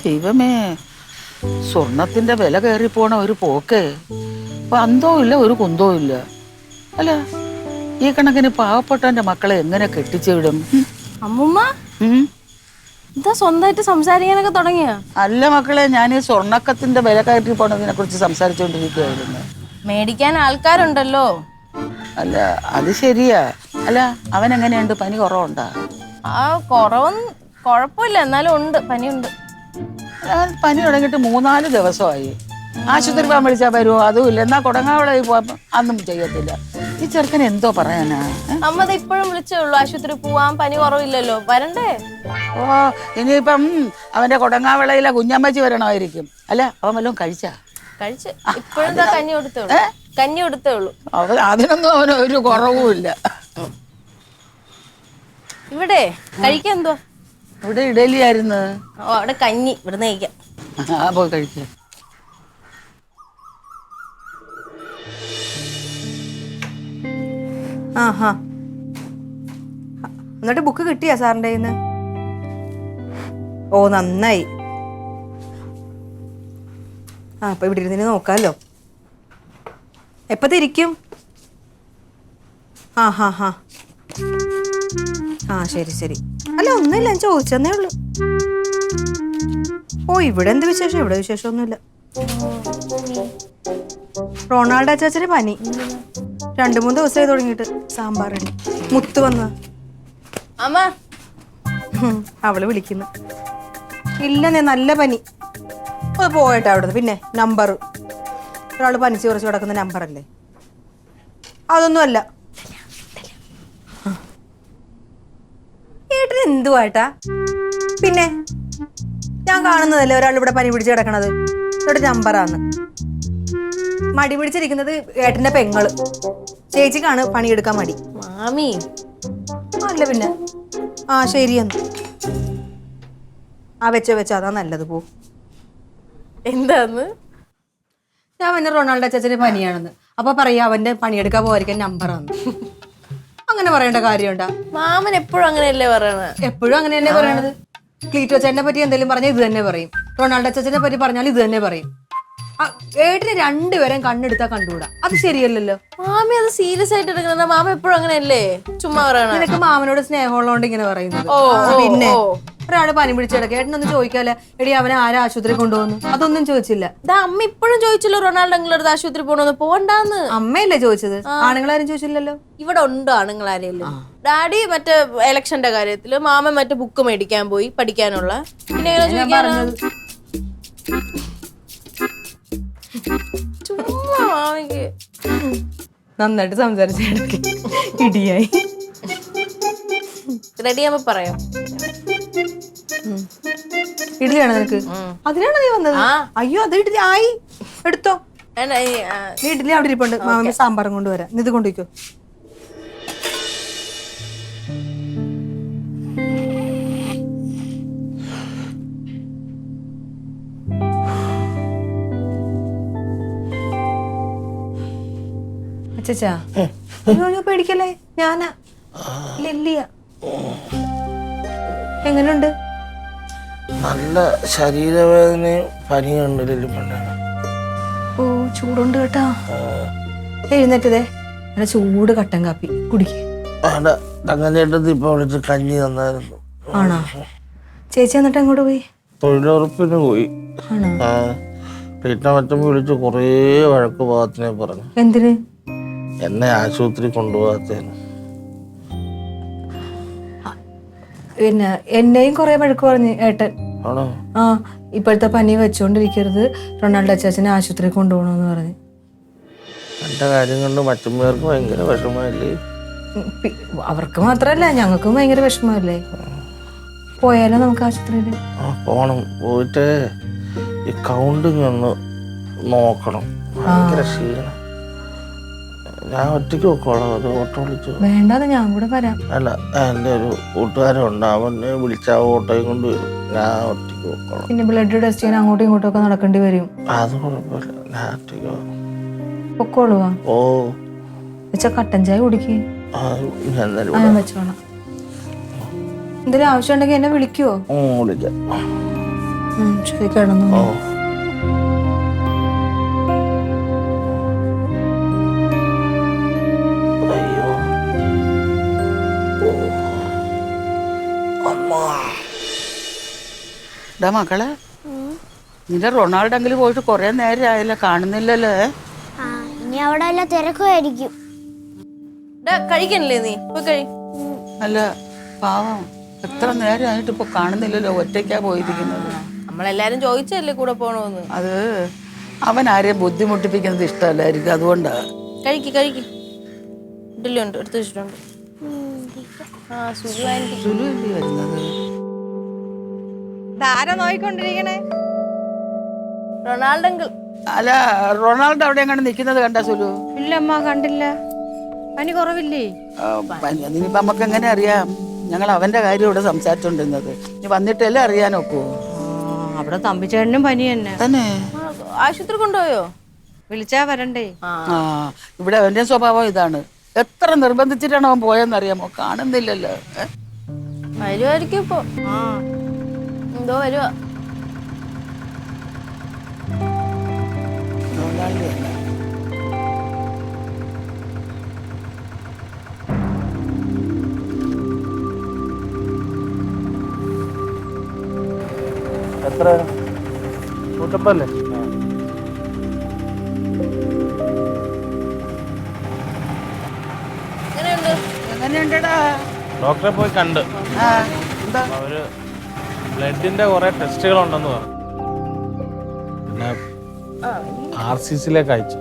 ദൈവമേ, സ്വർണത്തിന്റെ വില കയറി പോണ ഒരു പോക്കേ. അന്തവും ഇല്ല, ഒരു കുന്തവും ഇല്ല. അല്ല, ഈ കണക്കിന് പാവപ്പെട്ടവന്റെ മക്കളെ എങ്ങനെ കെട്ടിച്ചുവിടും? അമ്മുമ്മ എന്താ സ്വന്തമായിട്ട് സംസാരിക്കാനൊക്കെ തുടങ്ങിയ? അല്ല മക്കളെ, ഞാൻ ഈ സ്വർണക്കത്തിന്റെ വില കയറ്റി പോണതിനെ കുറിച്ച് സംസാരിച്ചുകൊണ്ടിരിക്കുകയായിരുന്നു. മേടിക്കാൻ ആൾക്കാരുണ്ടല്ലോ. അല്ല, അത് ശരിയാ. അല്ല, അവൻ എങ്ങനെയുണ്ട്? പനി കുറവുണ്ടാ? ആ, കുറവൊന്നും കുഴപ്പമില്ല, എന്നാലും ഉണ്ട്, പനിയുണ്ട്. പനി തുടങ്ങിയിട്ട് 3-4 ദിവസമായി. ആശുപത്രി പോകാൻ വിളിച്ചാൽ വരുമോ? അതും ഇല്ല. എന്നാ കൊടങ്ങാവളയിൽ പോയപ്പോ അന്നും ചെയ്യത്തില്ല. ഈ ചെറുക്കൻ എന്തോ പറയാനാ? അമ്മ ഇപ്പോഴും വിളിച്ചേ ഉള്ളൂ, ആശുപത്രി പോവാൻ, പനി കുറവില്ലല്ലോ, വരണ്ടേ? ഓ, ഇനിയിപ്പം അവന്റെ കൊടങ്ങാവിളയിലെ കുഞ്ഞമ്മച്ചി വരണമായിരിക്കും. അല്ല, അവൻ വല്ലതും കഴിച്ചാ? കഴിച്ച് ഇപ്പോഴും കഞ്ഞി കൊടുത്തേ ഉള്ളൂ. കഞ്ഞി കൊടുത്തേ ഉള്ളൂ. അതിനൊന്നും അവന് ഒരു കുറവുമില്ല. ഇവിടെ കഴിക്കാൻ എന്തുവാ? ഇവിടെ ഇഡലി ആയിരുന്നു. ഓ, അവിടെ കഞ്ഞി, ഇവിടുന്ന് കഴിക്കാം. ആ, പോയി കഴിക്ക. ആഹാ, എന്നിട്ട് ബുക്ക് കിട്ടിയാ സാറിന്റെ കയ്യിന്ന്? ഓ, നന്നായി. ആ, അപ്പൊ ഇവിടെ ഇരുന്ന് നോക്കാമല്ലോ. എപ്പ തിരിക്കും? ആ ഹാ ഹാ ആ, ശരി ശരി. അല്ല, ഒന്നുമില്ല, ഞാൻ ചോദിച്ചെന്നേ ഉള്ളു. ഓ, ഇവിടെ എന്ത് വിശേഷം? ഇവിടെ വിശേഷമൊന്നുമില്ല. റൊണാൾഡോ അച്ചാച്ചന് പനി 2-3 ദിവസമായി തുടങ്ങിയിട്ട്. സാമ്പാറടി മുത്ത് വന്ന അമ്മ, അവള് വിളിക്കുന്നു. ഇല്ലെന്നേ, നല്ല പനി. അത് പോയിട്ടാ അവിടുന്ന്. പിന്നെ നമ്പർ, ഒരാൾ പനിച്ച് കുറച്ച് കിടക്കുന്ന നമ്പറല്ലേ? അതൊന്നും അല്ല. ഏട്ടന് എന്തുവാട്ടാ? പിന്നെ ഞാൻ കാണുന്നതല്ലേ ഒരാൾ ഇവിടെ പനി പിടിച്ച് കിടക്കണത്. ഇവിടെ നമ്പറാന്ന്. മടി പിടിച്ചിരിക്കുന്നത് ഏട്ടന്റെ പെങ്ങള്. ചേച്ചിക്കാണ് പണിയെടുക്കാൻ മടി. മാമി അല്ല പിന്നെ. ആ, ശരിയെന്ന്. ആ, വെച്ചോ, അതാ നല്ലത്. പോ. എന്താന്ന്? ഞാൻ പിന്നെ റൊണാൾഡോ അച്ചാച്ചന് പനിയാണെന്ന് അപ്പൊ പറയാ അവന്റെ പണിയെടുക്കാൻ പോയിരിക്കാൻ നമ്പറാന്ന്. അങ്ങനെ പറയേണ്ട കാര്യമുണ്ടാ? മാമൻ എപ്പോഴും അങ്ങനെയല്ലേ പറയണ? എപ്പോഴും അങ്ങനെ തന്നെ പറയണത്. ക്ലീറ്റോ ചേട്ടനെ പറ്റി എന്തെങ്കിലും പറഞ്ഞാൽ ഇത് തന്നെ പറയും. റൊണാൾഡോ അച്ചാച്ചനെ പറ്റി പറഞ്ഞാൽ ഇത് തന്നെ പറയും. ഏട്ടിന് 2 പേരും കണ്ണെടുത്താ കണ്ടുകൂടാ. അത് ശരിയല്ലല്ലോ. മാമി അത് സീരിയസ് ആയിട്ട് എടുക്കണ. മാമ എപ്പോഴും അങ്ങനെയല്ലേ ചുമ്മാ പറയണ? നിനക്ക് മാമനോട് സ്നേഹമുള്ളതുകൊണ്ട് ഇങ്ങനെ പറയുന്നത്. പിന്നെ ഒരാള് പനി പിടിച്ച് കിടക്കുക, ഏട്ടനൊന്നും ചോദിക്കാല്ലേ എടി അവനെ ആരാ ആശുപത്രി കൊണ്ടുപോകുന്നു? അതൊന്നും ചോദിച്ചില്ല. അമ്മ ഇപ്പോഴും ചോദിച്ചല്ലോ റൊണാൾഡോ നിങ്ങളടുത്ത് ആശുപത്രി പോണോന്ന്. പോണ്ടാന്ന് അമ്മയല്ലേ ചോദിച്ചത്, ആണുങ്ങളാരും ചോദിച്ചില്ലല്ലോ. ഇവിടെ ഉണ്ട് ആണുങ്ങളാരെയല്ലോ. ഡാഡി മറ്റേ ഇലക്ഷന്റെ കാര്യത്തില്, മാമൻ മറ്റേ ബുക്ക് മേടിക്കാൻ പോയി പഠിക്കാനുള്ള. പിന്നെ ചുമ്മാ മാമിക്ക് നന്നായിട്ട് സംസാരിച്ചു. ഇടിയായി. റെഡിയാകുമ്പോ പറയാം. ഇഡ്ഡലിയാണോ നിനക്ക്? അതിനാണ് നീ വന്നത്? അയ്യോ, അത് ഇഡ്ഡലി ആയി. എടുത്തോ. നീ ഇഡ്ഡലി അവിടെ ഇരിപ്പുണ്ട്. മാമന്റെ സാമ്പാറും കൊണ്ടുവരാം. ഇത് കൊണ്ടുവയ്ക്കോ. അച്ചാ, പേടിക്കല്ലേ, ഞാനാ ലില്ലിയ. എങ്ങനെയുണ്ട്? നല്ല ശരീരവേദനയും പനിയുണ്ട് ലില്ലിപ്പണ്ണ. ഓ, ചൂടുണ്ട് കേട്ടാ. എഴുന്നേറ്റതേ, നല്ല ചൂട് കട്ടൻ കാപ്പി കുടിക്കേ. തങ്ങച്ചേട്ടത്തി ഇപ്പൊ വിളിച്ച് കഞ്ഞി തന്നായിരുന്നു. ആണോ? ചേച്ചി എന്നിട്ട് എങ്ങോട്ട് പോയി? തൊഴിലുറപ്പിന് പോയി. ആണോ? വീട്ടിനമറ്റം വിളിച്ച് കുറേ വഴക്ക് ഭാഗത്തിനെ പറഞ്ഞു. എന്തിന്? എന്നെ ആശുപത്രി കൊണ്ടുപോകാത്തേന്. പിന്നെ എന്നെയും കൊറേ വഴക്ക് പറഞ്ഞു ഏട്ടൻ. ആണോ? ആ, ഇപ്പോഴത്തെ പനി വെച്ചോണ്ടിരിക്കരുത്, റൊണാൾഡോ അച്ചാച്ചനെ ആശുപത്രി കൊണ്ടുപോകണമെന്ന് പറഞ്ഞു. എന്റെ കാര്യം കൊണ്ട് മറ്റുള്ളവർക്ക് ഭയങ്കര വിഷമല്ലേ? അവർക്ക് മാത്രല്ല ഞങ്ങൾക്കും ഭയങ്കര വിഷമല്ലേ. പോയാലോ നമുക്ക് ആശുപത്രിയില്? പോണം. പോയിട്ട് ഈ കൗണ്ടിങ് ഒന്ന് നോക്കണം. ഭയങ്കര ക്ഷീണം. ഞാൻ ഒറ്റയ്ക്ക് വെക്കോളാം. ഒരു ഓട്ടോ വിളിച്ചു. വേണ്ടാതെ ഞാൻ കൂടെ വരാം. അല്ല, എൻ്റെ ഒരു കൂട്ടുകാരുണ്ട്, അവനെ വിളിച്ച ഓട്ടോയും കൊണ്ട് വരും. ഞാൻ ഒറ്റയ്ക്ക് വെക്കോളാം. പിന്നെ ബ്ലഡ് ടെസ്റ്റ് ചെയ്യാൻ അങ്ങോട്ടും ഇങ്ങോട്ടും ഒക്കെ നടക്കേണ്ടി വരും. അത് കുഴപ്പമില്ല, ഞാൻ ഒറ്റയ്ക്ക് പൊക്കോളുവാ. ഓ, വെച്ചാ കട്ടൻ ചായ കുടിക്ക്. ഞാൻ എന്തായാലും ഞാൻ വെച്ചോളാം. എന്തെങ്കിലും ആവശ്യം ഉണ്ടെങ്കിൽ എന്നെ വിളിക്കുവോ? വിളിക്കാം. ശരി, കിടന്നു. അയ്യോ ഇതാ മക്കളെ, നിന്റെ റൊണാൾഡെങ്കിലും പോയിട്ട് കൊറേ നേരം ആയല്ലോ, കാണുന്നില്ലല്ലേ? ഇനി അവിടെ എല്ലാം തിരക്കുമായിരിക്കും. കഴിക്കണില്ലേ നീ? പോയി കഴി. അല്ല പാവം, എത്ര നേരമായിട്ട് ഇപ്പൊ കാണുന്നില്ലല്ലോ, ഒറ്റയ്ക്കാ പോയിരിക്കുന്നത്. നമ്മളെല്ലാരും ചോദിച്ചല്ലേ കൂടെ പോണോന്ന്. അത് അവൻ ആരെയും ബുദ്ധിമുട്ടിപ്പിക്കുന്നത് ഇഷ്ടമല്ലായിരിക്കും, അതുകൊണ്ടാ. കഴിക്ക്. ഇഡ്ഡലി ഉണ്ട്, എടുത്തു വെച്ചിട്ടുണ്ട്. സുലുവല്ലേ വരുന്നത്? ആരാ നോയിക്കൊണ്ടിരിക്കണേ? റൊണാൾഡോ. അല്ല, റൊണാൾഡോ അവിടെ എങ്ങനെ നിൽക്കുന്നത് കണ്ടാ സുലു? ഇല്ലമ്മ, കണ്ടില്ല. പനി കുറവില്ലേ? ഇനിയിപ്പോ നമുക്ക് എങ്ങനെ അറിയാം? ഞങ്ങൾ അവന്റെ കാര്യം ഇവിടെ സംസാരിച്ചോണ്ടിരുന്നത്. ഇനി വന്നിട്ടല്ലേ അറിയാനൊക്കൂ. അവിടെ തമ്പിച്ചേട്ടനും പനി തന്നെ. തന്നെ ആശുപത്രി കൊണ്ടുപോയോ? വിളിച്ചാ വരണ്ടേ? ഇവിടെ അവന്റെ സ്വഭാവം ഇതാണ്. എത്ര നിർബന്ധിച്ചിട്ടാണ് അവൻ പോയെന്നറിയാമോ? കാണുന്നില്ലല്ലോ. വരുമായിരിക്കും ഇപ്പൊ. എന്തോ വരുവാ. റൊണാൾഡോ അല്ല. എത്ര കൂട്ടപ്പല്ലേ? എങ്ങനെയുണ്ടടാ? ഡോക്ടറെ പോയി കണ്ട്. എന്താ? അവര് ബ്ലഡിന്റെ കുറെ ടെസ്റ്റുകൾ ഉണ്ടെന്ന് പറഞ്ഞു. പിന്നെ RCCയിലേക്ക് അയച്ചു.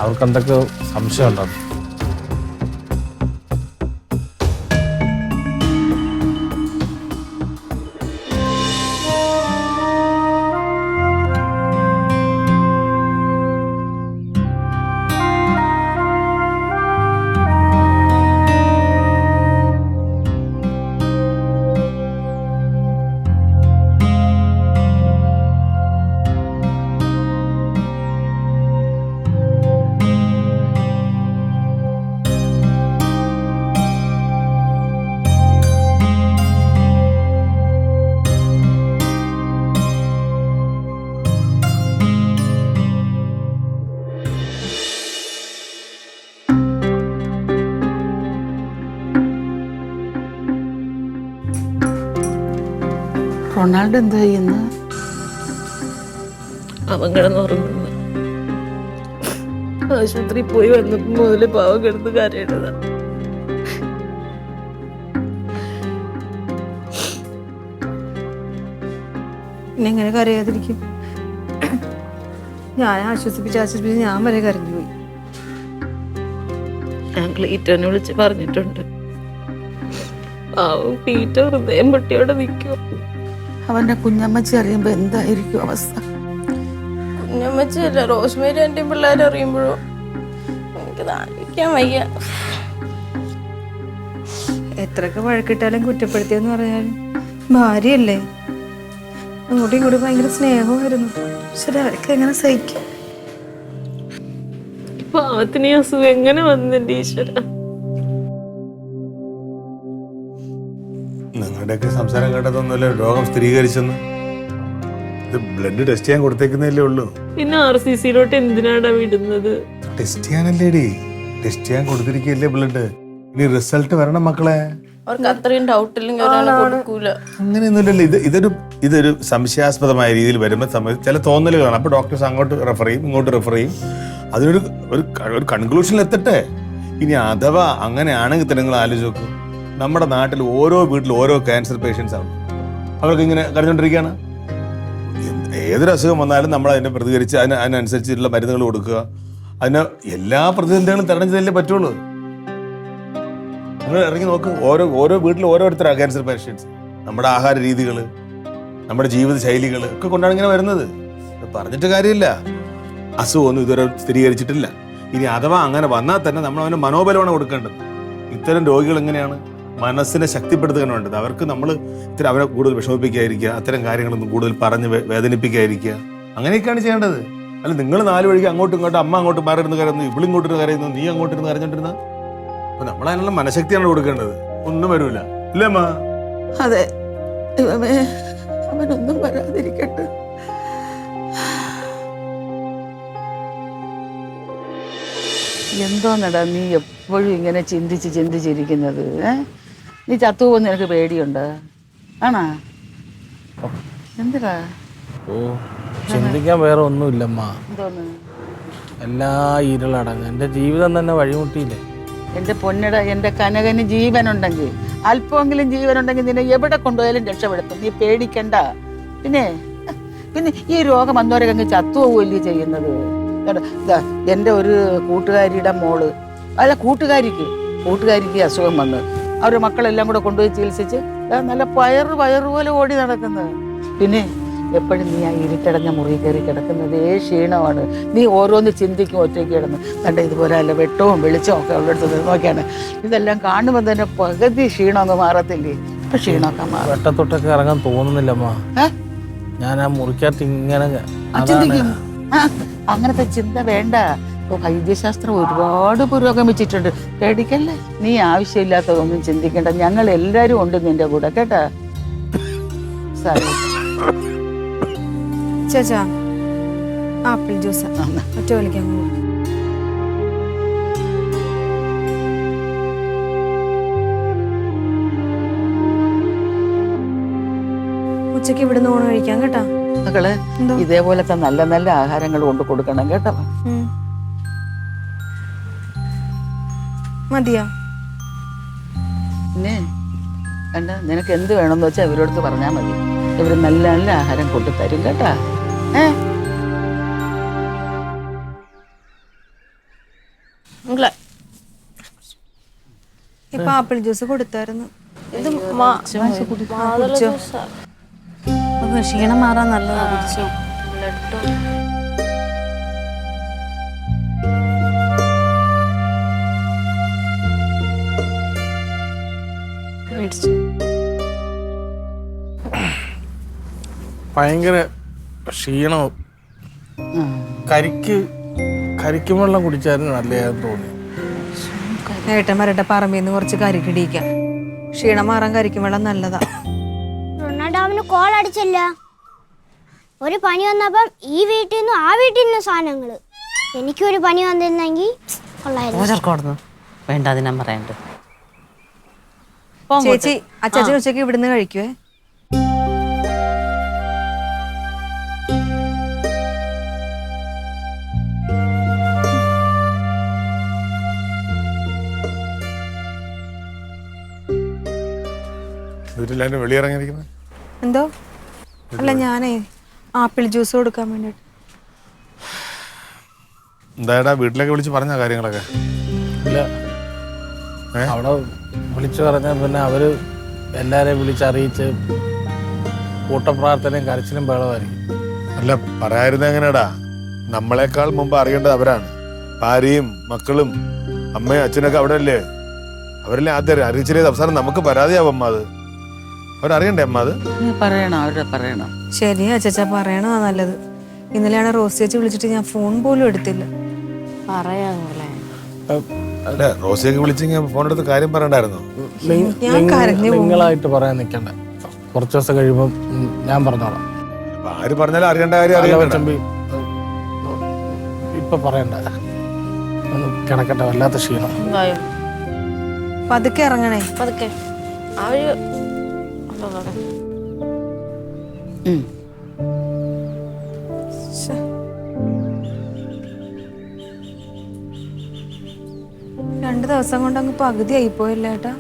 അവർക്ക് എന്തൊക്കെ സംശയം ഉണ്ടെന്ന്. റൊണാൾഡോ എന്താ ചെയ്യുന്നു? അവൻ കിടന്നുറങ്ങുന്നു. ആശുപത്രി പോയി വന്നപ്പോ മുതല് പാവം കിടന്ന് കരയണതാ. പിന്നെ എങ്ങനെ കരയാതിരിക്കും? ഞാൻ ആശ്വസിപ്പിച്ച് ഞാൻ വരെ കരഞ്ഞുപോയി. ഞാൻ ക്ലീറ്റോനെ വിളിച്ച് പറഞ്ഞിട്ടുണ്ട്. പാവം ക്ലീറ്റ ഹൃദയം പൊട്ടിയോടെ നിൽക്കും. അവന്റെ കുഞ്ഞമ്മച്ചി അറിയുമ്പോ എന്തായിരിക്കും അവസ്ഥ? കുഞ്ഞമ്മച്ചല്ല, റോസ്മേരി ആന്റിയും പിള്ളേരും അറിയുമ്പോഴോ എനിക്ക് താങ്ങിക്കാൻ വയ്യ. എത്രയൊക്കെ വഴക്കിട്ടാലും കുറ്റപ്പെടുത്തിയെന്ന് പറഞ്ഞാലും ഭാര്യയല്ലേ. അങ്ങോട്ടും ഇങ്ങോട്ടും ഭയങ്കര സ്നേഹമായിരുന്നു. പക്ഷെ അവരൊക്കെ എങ്ങനെ സഹിക്കും? പാവത്തിന് ഈ അസുഖം എങ്ങനെ വന്നെന്റെ ഈശ്വര? നിങ്ങളുടെയൊക്കെ സംസാരം കേട്ടതൊന്നുമല്ല രോഗം സ്ഥിരീകരിച്ചെന്ന്. ഇത് ബ്ലഡ് ടെസ്റ്റ് ചെയ്യാൻ കൊടുത്തേക്കുന്നല്ലേ ഉള്ളൂ. പിന്നെ RCCയിലോട്ട് എന്തിനാടാ വിടുന്നത്? ടെസ്റ്റ് ചെയ്യാനല്ലേടി, ടെസ്റ്റ് ചെയ്യാൻ കൊടുത്തിരിക്കല്ലേ ബ്ലഡ്. ഇനി റിസൾട്ട് വരണം മക്കളെ. അവർക്ക് അത്രയും ഡൗട്ട് ഇല്ലെങ്കിൽ ഒരാളെ കൊടുക്കൂല. അങ്ങനെയൊന്നുമില്ലല്ലോ. ഇതൊരു സംശയാസ്പദമായ രീതിയിൽ വരുമ്പോൾ സമയത്ത് ചില തോന്നലുകളാണ്. അപ്പൊ ഡോക്ടേഴ്സ് അങ്ങോട്ട് റെഫർ ചെയ്യും, ഇങ്ങോട്ട് റെഫർ ചെയ്യും. അതിനൊരു ഒരു കൺക്ലൂഷനിൽ എത്തട്ടെ. ഇനി അഥവാ അങ്ങനെയാണെങ്കിൽ തന്നെ നിങ്ങൾ ആലോചിച്ച് നോക്കും, നമ്മുടെ നാട്ടിൽ ഓരോ വീട്ടിൽ ഓരോ ക്യാൻസർ പേഷ്യൻസ് ആണ്. അവർക്ക് ഇങ്ങനെ കരഞ്ഞുകൊണ്ടിരിക്കുകയാണ്. ഏതൊരു അസുഖം വന്നാലും നമ്മൾ അതിനെ പ്രതികരിച്ച് അതിനനുസരിച്ചുള്ള മരുന്നുകൾ കൊടുക്കുക. അതിന് എല്ലാ പ്രതിസന്ധികളും തരണം ചെയ്തല്ലേ പറ്റുള്ളൂ. നിങ്ങൾ ഇറങ്ങി നോക്ക്, ഓരോ വീട്ടിൽ ഓരോരുത്തരാണ് ക്യാൻസർ പേഷ്യൻസ്. നമ്മുടെ ആഹാര രീതികൾ, നമ്മുടെ ജീവിത ശൈലികൾ ഒക്കെ കൊണ്ടാണ് ഇങ്ങനെ വരുന്നത്. പറഞ്ഞിട്ട് കാര്യമില്ല. അസുഖമൊന്നും ഇതുവരെ സ്ഥിരീകരിച്ചിട്ടില്ല. ഇനി അഥവാ അങ്ങനെ വന്നാൽ തന്നെ നമ്മൾ അവന് മനോബലമാണ് കൊടുക്കേണ്ടത്. ഇത്തരം രോഗികൾ എങ്ങനെയാണ് മനസ്സിനെ ശക്തിപ്പെടുത്തുകയാണ് വേണ്ടത്. അവർക്ക് നമ്മൾ ഇത്തരം അവരെ കൂടുതൽ വിഷമിപ്പിക്കാതിരിക്കുക, അത്തരം കാര്യങ്ങളൊന്നും കൂടുതൽ പറഞ്ഞ് വേദനിപ്പിക്കാതിരിക്കുക, അങ്ങനെയൊക്കെയാണ് ചെയ്യേണ്ടത്. അല്ല നിങ്ങൾ 4 വഴിക്ക് അങ്ങോട്ടും ഇങ്ങോട്ടും, അമ്മ അങ്ങോട്ട് മാറി ഇരുന്ന് കരയുന്നു, ഇവളിങ്ങോട്ടിരുന്ന് കരയുന്നു, നീ അങ്ങോട്ടിരുന്ന് കരഞ്ഞോണ്ടിരുന്ന അപ്പൊ നമ്മളതിനുള്ള മനഃശക്തിയാണ് കൊടുക്കേണ്ടത്. ഒന്നും വരൂല ഇല്ലേ അമ്മ? അതെ ദൈവമേ, അവനൊന്നും വരാതിരിക്കട്ടെ. എന്തോന്നടാ നീ എപ്പോഴും ഇങ്ങനെ ചിന്തിച്ചിരിക്കുന്നത്? നീ ചത്തുപോകുന്ന നിനക്ക് പേടിയുണ്ട് ആണാ? എന്തിനാ? ഓ, ചിന്തിക്കാൻ വേറെ ഒന്നുമില്ലമ്മ. എന്തോന്ന്? എല്ലാ ഇരുളടങ്ങ് എൻ്റെ ജീവിതം തന്നെ വഴിമുട്ടിയില്ലേ. എൻ്റെ പൊന്നട, എൻ്റെ കനകന് ജീവനുണ്ടെങ്കിൽ, അല്പമെങ്കിലും ജീവനുണ്ടെങ്കിൽ നിന്നെ എവിടെ കൊണ്ടുപോയാലും രക്ഷപ്പെടുത്തും. നീ പേടിക്കണ്ട. പിന്നെ ഈ രോഗം വന്നവരൊക്കെ അങ്ങ് ചത്തുപോവുകയല്ലേ ചെയ്യുന്നത്. എൻ്റെ ഒരു കൂട്ടുകാരിയുടെ മോള്, അല്ല കൂട്ടുകാരിക്ക് അസുഖം വന്ന് അവരുടെ മക്കളെല്ലാം കൂടെ കൊണ്ടുപോയി ചികിത്സിച്ച് നല്ല പയറ് പോലെ ഓടി നടക്കുന്നത്. പിന്നെ എപ്പോഴും നീ ആ ഇരുട്ടടഞ്ഞ മുറി കയറി കിടക്കുന്നതേ ക്ഷീണമാണ്. നീ ഓരോന്ന് ചിന്തിക്കും ഒറ്റയ്ക്ക് കിടന്ന്. കണ്ട ഇതുപോലെ അല്ല വെട്ടവും വെളിച്ചവും ഒക്കെ ഉള്ളിടത്ത് നോക്കിയാണ്. ഇതെല്ലാം കാണുമ്പോൾ തന്നെ പകുതി ക്ഷീണമൊന്നും മാറത്തില്ലേ? ഇപ്പൊ ക്ഷീണമൊക്കെ മാറും. വെട്ടത്തൊട്ടൊക്കെ ഇറങ്ങാൻ തോന്നുന്നില്ലമ്മ. ഞാൻ ആ മുറിക്കകത്ത് ഇങ്ങനെ ചിന്തിക്കും. അങ്ങനത്തെ ചിന്ത വേണ്ട. ഇപ്പൊ വൈദ്യശാസ്ത്രം ഒരുപാട് പുരോഗമിച്ചിട്ടുണ്ട്. പേടിക്കല്ലേ. നീ ആവശ്യമില്ലാത്തതൊന്നും ചിന്തിക്കണ്ട. ഞങ്ങൾ എല്ലാരും ഉണ്ട് നിന്റെ കൂടെ, കേട്ടാ? ചേച്ചാ, ആപ്പിൾ ജ്യൂസ് ഒറ്റ വലിക്കാൻ പോകും. ഉച്ചക്ക് ഇവിടുന്ന് ഊണ് കഴിക്കാം കേട്ടാ. മക്കളെ, ഇതേപോലത്തെ നല്ല നല്ല ആഹാരങ്ങൾ കൊണ്ട് കൊടുക്കണം കേട്ടോ. മതിയാ? പിന്നെ കണ്ട, നിനക്ക് എന്ത് വേണമെന്ന് വെച്ചാൽ ഇവരോടത്ത് പറഞ്ഞാൽ മതി. ഇവര് നല്ല നല്ല ആഹാരം കൊണ്ടു തരും കേട്ടാ. ഇപ്പൊ ആപ്പിൾ ജ്യൂസ് കൊടുത്തായിരുന്നു. ക്ഷീണം മാറാൻ നല്ലതാ. കുടിച്ചോ. ഭയങ്കര ക്ഷീണവും. കരിക്കും വെള്ളം കുടിച്ചാലും നല്ലതാന്ന് തോന്നി. ഏട്ടൻ വരട്ടെ, പറമ്പിന്ന് കുറച്ച് കരിക്കിടിക്കാം. ക്ഷീണം മാറാൻ കരിക്കും വെള്ളം നല്ലതാ. ഡാമിന് കോൾ അടിച്ചില്ല. ഒരു പനി വന്നപ്പം ഈ വീട്ടിൽ നിന്നും ആ വീട്ടിൽ നിന്നും സാധനങ്ങള്. എനിക്കൊരു പനി വന്നിരുന്നെങ്കിൽ വേണ്ട, അതിനാ പറയണ്ട. ചേച്ചി, അച്ചാച്ചൻ ഉച്ചക്ക് ഇവിടുന്ന് കഴിക്കുവേ. വെളിയിറങ്ങിയിരിക്കുന്നത് എന്തോ? അല്ല, ഞാനേ ആപ്പിൾ ജ്യൂസ് കൊടുക്കാൻ വേണ്ടിട്ട്. എന്തായാലും വീട്ടിലേക്ക് വിളിച്ച് പറഞ്ഞ കാര്യങ്ങളൊക്കെ ഇല്ല, അവിടെ വിളിച്ചു പറഞ്ഞാൽ പിന്നെ അവര് എല്ലാരെയും വിളിച്ചറിയിച്ച് കൂട്ടപ്രാർത്ഥനയും കരച്ചിലും ബഹളമായിരിക്കും. അല്ല, പറയായിരുന്ന എങ്ങനെയാടാ? നമ്മളെക്കാൾ മുമ്പ് അറിയേണ്ടത് അവരാണ്. ഭാര്യയും മക്കളും അമ്മയും അച്ഛനൊക്കെ അവിടെ അല്ലേ? അവരല്ലേ ആദ്യം അറിയിച്ചില്ലേ? അവസാനം നമുക്ക് പരാതിയാവും അമ്മ. അത് അവരറിയണ്ടേ അമ്മ? അത് പറയണം, അവരുടെ പറയണം. ശരി അച്ചാച്ച, പറയണതാ നല്ലത്. ഇന്നലെയാണ് റോസ് ചേച്ചി വിളിച്ചിട്ട് ഞാൻ ഫോൺ പോലും എടുത്തില്ല. അല്ല, റോസിയൊക്കെ വിളിച്ചെങ്കിൽ ഫോൺ എടുത്ത് കാര്യം പറയണ്ടായിരുന്നു. നിങ്ങളായിട്ട് പറയാൻ നിൽക്കണ്ട. കുറച്ച് ദിവസം കഴിയുമ്പോൾ ഞാൻ പറഞ്ഞോളാം. ആര് പറഞ്ഞാലും അറിയേണ്ട കാര്യം അറിയാൻ. ഇപ്പൊ പറയണ്ട, ഒന്ന് കിടക്കട്ടെ. വല്ലാത്ത ക്ഷീണം. പതുക്കെ ഇറങ്ങണേ. പതുക്കെ. ആ ഒരു 2 ദിവസം കൊണ്ട് അങ്ങ് പകുതി ആയിപ്പോയില്ല ഏട്ടാ.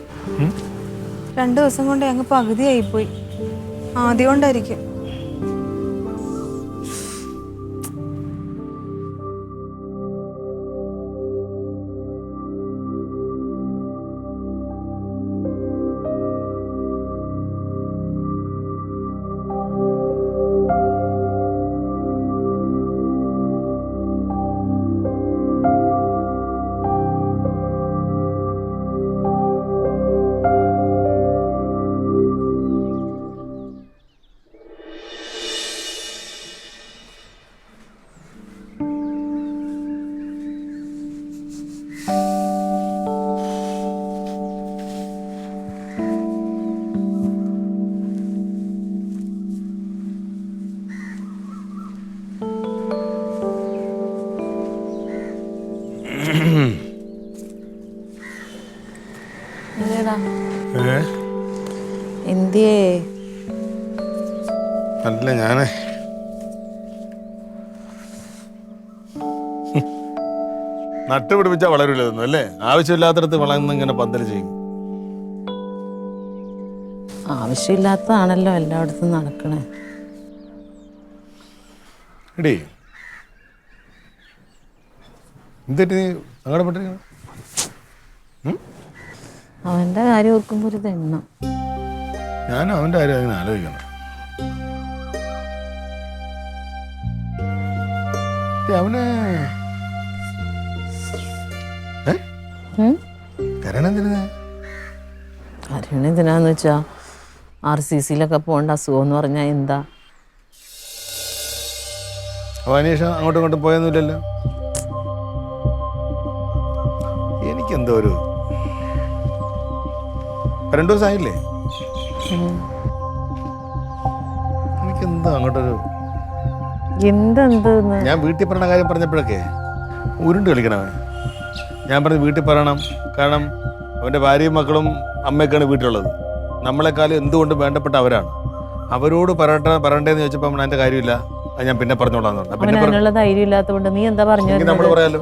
2 ദിവസം കൊണ്ട് അങ്ങ് പകുതി ആയിപ്പോയി. ആദ്യം കൊണ്ടായിരിക്കും. എന്തിയേ അല്ല ഞാനേ നട്ടുപിടിപ്പിച്ചാ വളരില്ലെന്നു അല്ലേ? ആവശ്യമില്ലാത്തടത്ത് വളർന്ന് ഇങ്ങനെ പന്തൽ ചെയ്യും. ആവശ്യമില്ലാത്തതാണല്ലോ എല്ലായിടത്തും നടക്കണേ. എടീ എന്തിട്ട് നീ സങ്കടപ്പെട്ടിരിക്കണം? അവന്റെ കാര്യം ഓർക്കുമ്പോ ഒരു തെണ്ണം. ഞാനും അവന്റെ കാര്യം അങ്ങനെ ആലോചിക്കണം. അവന് കരയണ എന്തിനാന്ന് വെച്ചാ RCC-ലൊക്കെ പോകേണ്ട അസുഖം എന്ന് പറഞ്ഞാ എന്താ? അപ്പൊ അനീഷ അങ്ങോട്ടും ഇങ്ങോട്ടും പോയൊന്നുമില്ലല്ലോ. എനിക്കെന്തോ ഒരു 2 ദിവസമായില്ലേ? എനിക്കെന്തോ അങ്ങോട്ടൊരു എന്തെന്ന് ഞാൻ വീട്ടിൽ പറയണ കാര്യം പറഞ്ഞപ്പോഴൊക്കെ ഉരുണ്ട് കളിക്കണവൻ. ഞാൻ പറഞ്ഞ് വീട്ടിൽ പറയണം, കാരണം അവൻ്റെ ഭാര്യയും മക്കളും അമ്മയൊക്കെയാണ് വീട്ടിലുള്ളത്. നമ്മളെക്കാളും എന്തുകൊണ്ടും വേണ്ടപ്പെട്ട അവരാണ്. അവരോട് പറയണ്ടേന്ന് ചോദിച്ചപ്പോൾ അവൻ എൻ്റെ കാര്യമില്ല, അത് ഞാൻ പിന്നെ പറഞ്ഞോളാന്ന് പറഞ്ഞു. പിന്നെ അവനുള്ള ധൈര്യം ഇല്ലാത്തതുകൊണ്ട് നീ എന്താ പറഞ്ഞു? നമ്മൾ പറയാലോ.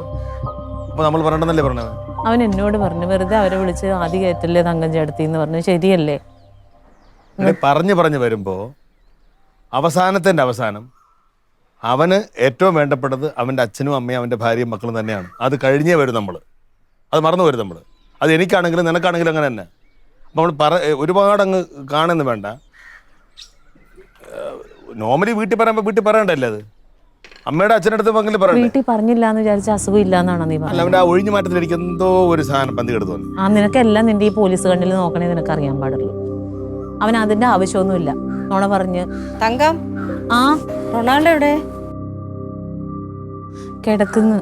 അപ്പൊ നമ്മൾ പറയണ്ടെന്നല്ലേ പറഞ്ഞത്? അവൻ എന്നോട് പറഞ്ഞു വെറുതെ അവരെ വിളിച്ച് ആദ്യ കയറ്റല്ലേ തങ്കം ചേട്ടത്തി എന്ന് പറഞ്ഞു. ശരിയല്ലേ? പറഞ്ഞു വരുമ്പോ അവസാനത്തിന്റെ അവസാനം അവന് ഏറ്റവും വേണ്ടപ്പെട്ടത് അവൻ്റെ അച്ഛനും അമ്മയും അവൻ്റെ ഭാര്യയും മക്കളും തന്നെയാണ്. അത് കഴിഞ്ഞേ വരും നമ്മൾ, അത് മറന്നു വരും നമ്മൾ. അത് എനിക്കാണെങ്കിലും നിനക്കാണെങ്കിലും അങ്ങനെ തന്നെ. നമ്മൾ ഒരുപാട് അങ്ങ് കാണുന്നു വേണ്ട. നോർമലി വീട്ടിൽ പറയുമ്പോൾ വീട്ടിൽ പറയണ്ടല്ലേ? അത് അമ്മയുടെ അച്ഛനടുത്ത് പങ്കില് പറയണ്ടേ? വീട്ടിൽ പറഞ്ഞില്ല എന്ന് വിചാരിച്ച അസുഖം ഇല്ലാന്നാണോ നീ പറഞ്ഞത്? അല്ല, അവൻ്റെ ആ ഒഴിഞ്ഞു മാറ്റത്തിൽ എനിക്ക് എന്തോ ഒരു സാധനം പന്തി കെടുത്തു തോന്നി. നിനക്കെല്ലാം നിന്റെ ഈ പോലീസ് കണ്ണിൽ നോക്കണേ നിനക്ക് അറിയാൻ പാടുള്ളൂ. അവൻ അതിന്റെ ആവശ്യമൊന്നുമില്ല. നോണ പറഞ്ഞ് തങ്കം, ആ റൊണാൾഡോ എവിടെ? കിടക്കുന്നു.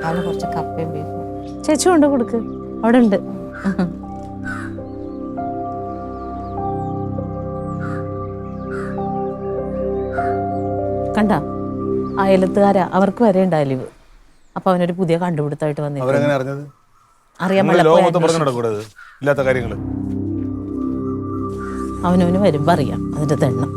അവന് കുറച്ച് കപ്പയും ബീഫും. ചേച്ചി കൊണ്ട് കൊടുക്ക്, അവിടെ ഉണ്ട്. കണ്ട അയലത്തുകാരാ, അവർക്ക് വരെ ഉണ്ടായില്ല. അപ്പൊ അവനൊരു പുതിയ കണ്ടുപിടുത്തമായിട്ട് അവരെങ്ങനെ അറിഞ്ഞത്? അറിയാൻ ഇല്ലാത്ത കാര്യങ്ങള് അവനവന് വരുമ്പോ അറിയാം അതിന്റെ തെണ്ണം.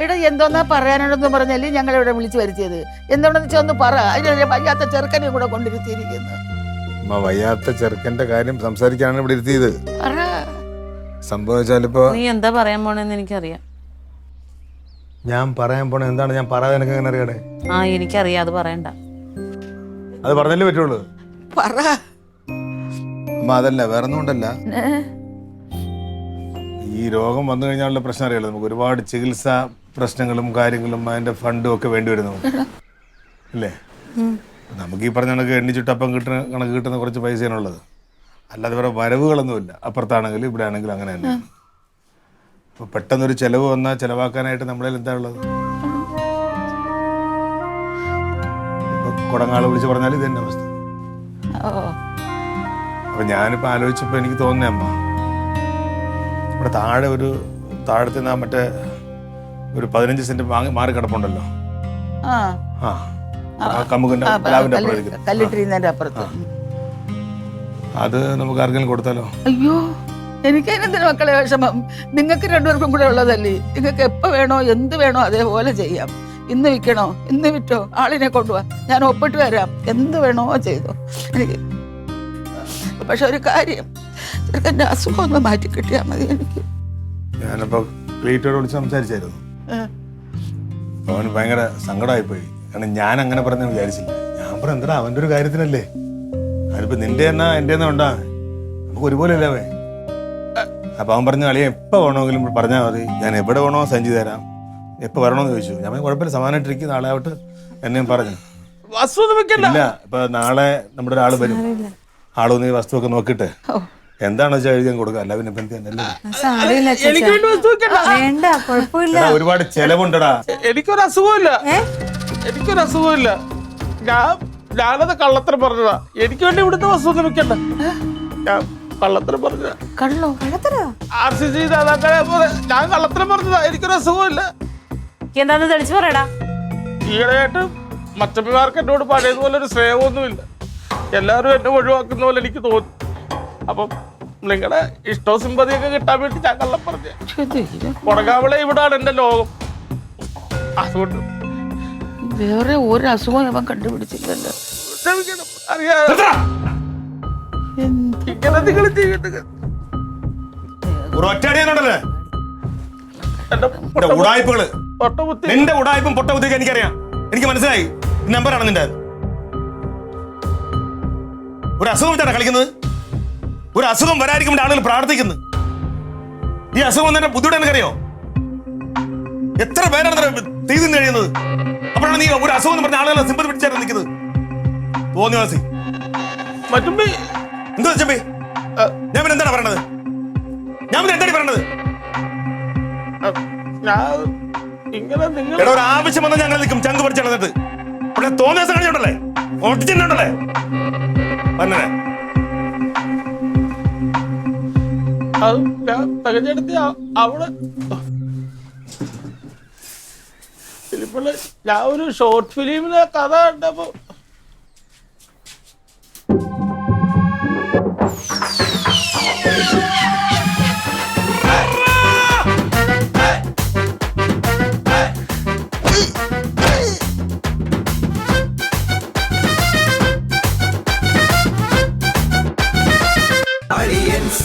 എടാ എന്തോന്നാ പറയാനുണ്ടെന്ന് പറഞ്ഞല്ലേ ഞങ്ങൾ ഇവിടെ വിളിച്ചു വരുത്തിയത്? എന്താണെന്ന് വെച്ചാൽ ഒന്ന് പറ. അതിനെ വയ്യാത്ത ചെറുക്കനെ കൂടെ കൊണ്ടിരുത്തിയിരിക്കുന്നു. വയ്യാത്ത ചെറുക്കന്റെ കാര്യം സംസാരിക്കാനാണ് ഇവിടെ ഇരുത്തിയത്. സംഭവിച്ചാലിപ്പോ നീ എന്താ പറയാൻ പോണെന്ന് എനിക്കറിയാം. ഞാൻ പറയാൻ പോണ എന്താണ്? ഞാൻ പറയാതെ എനിക്ക് എങ്ങനെ അറിയണേ? എനിക്കറിയാം, അത് പറയണ്ട. അത് പറഞ്ഞല്ലേ പറ്റുള്ളൂ. പറ. അതല്ല, വേറെ ഒന്നും കൊണ്ടല്ല. ഈ രോഗം വന്നു കഴിഞ്ഞാലുള്ള പ്രശ്നം അറിയാലോ. നമുക്ക് ഒരുപാട് ചികിത്സാ പ്രശ്നങ്ങളും കാര്യങ്ങളും അതിന്റെ ഫണ്ടും ഒക്കെ വേണ്ടി വരുന്നു അല്ലേ? നമുക്ക് ഈ പറഞ്ഞ കണക്ക് എണ്ണിച്ചുട്ടപ്പം കണക്ക് കിട്ടുന്ന കുറച്ച് പൈസയാണുള്ളത്. അല്ലാതെ വേറെ വരവുകളൊന്നുമില്ല. അപ്പുറത്താണെങ്കിലും ഇവിടെ ആണെങ്കിലും അങ്ങനെ തന്നെ. അപ്പൊ പെട്ടെന്നൊരു ചെലവ് വന്നാൽ ചെലവാക്കാനായിട്ട് നമ്മളതിൽ എന്താ ഉള്ളത്? ഇപ്പൊ കുടങ്ങാള് വിളിച്ച് പറഞ്ഞാൽ ഇത് തന്നെ അവസ്ഥ. അപ്പൊ ഞാനിപ്പോ ആലോചിച്ചപ്പോ എനിക്ക് തോന്നുന്നേ, അമ്മ ഇവിടെ താഴത്തെ മറ്റേ ഒരു 15 സെന്റ് മാറി കിടപ്പുണ്ടല്ലോ. കല്ലിട്ടിരുന്നതിന്റെ അപ്പുറത്ത്. അത് നമുക്ക് ആർക്കെങ്കിലും കൊടുത്താലോ? അയ്യോ, എനിക്കതിനെന്തിനു മക്കളെ വിഷമം? നിങ്ങൾക്ക് രണ്ടുപേർക്കും കൂടെ ഉള്ളതല്ലേ. നിങ്ങൾക്ക് എപ്പോ വേണോ എന്ത് വേണോ അതേപോലെ ചെയ്യാം. ഇന്ന് വിൽക്കണോ ഇന്ന് വിറ്റോ, ആളിനെ കൊണ്ടുപോവാ, ഞാൻ ഒപ്പിട്ട് വരാം. എന്ത് വേണോ ചെയ്തോ എനിക്ക്. പക്ഷെ ഒരു കാര്യം, ചെറുക്കൻ്റെ അസുഖം ഒന്ന് മാറ്റി കിട്ടിയാൽ മതി എനിക്ക്. ഞാനപ്പോ ക്ലീറ്റോട് വിളിച്ച് സംസാരിച്ചായിരുന്നു. അവന് ഭയങ്കര സങ്കടമായിപ്പോയി. കാരണം ഞാൻ അങ്ങനെ പറഞ്ഞു വിചാരിച്ചില്ല. ഞാൻ പറഞ്ഞു എന്താ അവൻ്റെ ഒരു കാര്യത്തിനല്ലേ, അതിനിപ്പോ നിന്റെ എന്നാ എൻ്റെ എന്നാ ഉണ്ടാ, നമുക്ക് ഒരുപോലെ അല്ലേ. അപ്പൊ അവൻ പറഞ്ഞു, അളിയ എപ്പോ വേണമെങ്കിലും പറഞ്ഞാൽ മതി, ഞാൻ എവിടെ വേണോ സൈൻ ചെയ്ത് തരാം, എപ്പോ വരണോന്ന് ചോദിച്ചു. ഞാൻ കുഴപ്പമില്ല, സമാനായിട്ടിരിക്കും, നാളെ ആവട്ടെ എന്നെയും പറഞ്ഞു. ഇല്ല, ഇപ്പൊ നാളെ നമ്മുടെ ഒരാൾ വരും. ആളൊന്ന് ഈ വസ്തുവൊക്കെ നോക്കിയിട്ട് എന്താണെന്ന് വെച്ചാൽ എഴുതി കൊടുക്കുക. അല്ല പിന്നെ വേണ്ട, കുഴപ്പമില്ല. ഒരുപാട് ചെലവുണ്ടടാ. എനിക്കൊരു അസുഖമില്ല. ഞാനത് കള്ളത്തരം പറഞ്ഞതാ. എനിക്ക് വേണ്ടി ഇവിടുത്തെ വസ്തു വെക്കണ്ട. ഞാൻ കള്ളത്തരം പറഞ്ഞ കള്ളോ? RCC നേതാക്കളെ പോലെ ഞാൻ കള്ളത്തരം പറഞ്ഞതാ. എനിക്കൊരു അസുഖമില്ല. എന്താന്ന് തെളിച്ചു പറയടാ. ഈയിടെയായിട്ട് മച്ചമ്പിമാർക്ക് എന്നോട് പഴയതുപോലെ ഒരു സ്നേഹമൊന്നുമില്ല. എല്ലാവരും എന്നെ ഒഴിവാക്കുന്ന പോലെ എനിക്ക് തോന്നി. അപ്പം നിങ്ങളുടെ ഇഷ്ടവും സിമ്പതിയൊക്കെ കിട്ടാൻ വേണ്ടി ഞാൻ കള്ളം പറഞ്ഞ. കൊടകാവളെ ഇവിടാണ് എന്റെ ലോകം. അതുകൊണ്ട് വേറെ ഒരു അസുഖം അവൻ കണ്ടുപിടിച്ചില്ലല്ലോ. ക്ഷമിക്കണം. അറിയാതെ ഇങ്ങനെ നിങ്ങൾ ചെയ്യുന്നത് ഒറ്റയടിയാണല്ലേ എന്റെ ഉടായ്പകള്. പൊട്ടബുദ്ധി. നിന്റെ ഉടായ്പും പൊട്ട ബുദ്ധിയൊക്കെ എനിക്കറിയാം. എനിക്ക് മനസ്സിലായി. നമ്പറാണ് നിന്റെ. ഒരു അസുഖം വെച്ചാണ് കളിക്കുന്നത്. ഒരു അസുഖം വരാതിരിക്കുമ്പോൾ ആളുകൾ പ്രാർത്ഥിക്കുന്നു. ഈ അസുഖം തന്നെ ബുദ്ധിമുട്ട് എനിക്കറിയോ? എത്ര പേരാണ് തീർന്നു കഴിയുന്നത്. അപ്പോഴാണ് നീ ഒരു അസുഖം എന്ന് പറഞ്ഞ ആളുകളെ സിമ്പതി പിടിച്ചാണ് നിൽക്കുന്നത്. തോന്നിവാസി. മറ്റുമ്പി എന്താ ചമ്പി? ഞാൻ പിന്നെ എന്താണ് പറയണത്? ഞാൻ പിന്നെ എന്താണ് പറയണത്? ഞാൻ ഇങ്ങനെ നിങ്ങൾ എടാ, ഒരു ആവശ്യം വന്നാൽ ഞങ്ങൾ നിൽക്കും. ചങ്ക് പറിച്ച് നടന്നിട്ട് ഇവിടെ തോന്നിയ ദിവസം കഴിഞ്ഞോണ്ടല്ലേ ഒട്ടിച്ചിട്ടുണ്ടല്ലേ പറഞ്ഞേ. അത് ഞാൻ തികഞ്ഞെടുത്തി അവിടെ ഫിലിപ്പില് ഞാൻ ഒരു ഷോർട്ട് ഫിലിമിലെ കഥ കണ്ടപ്പോ Aliens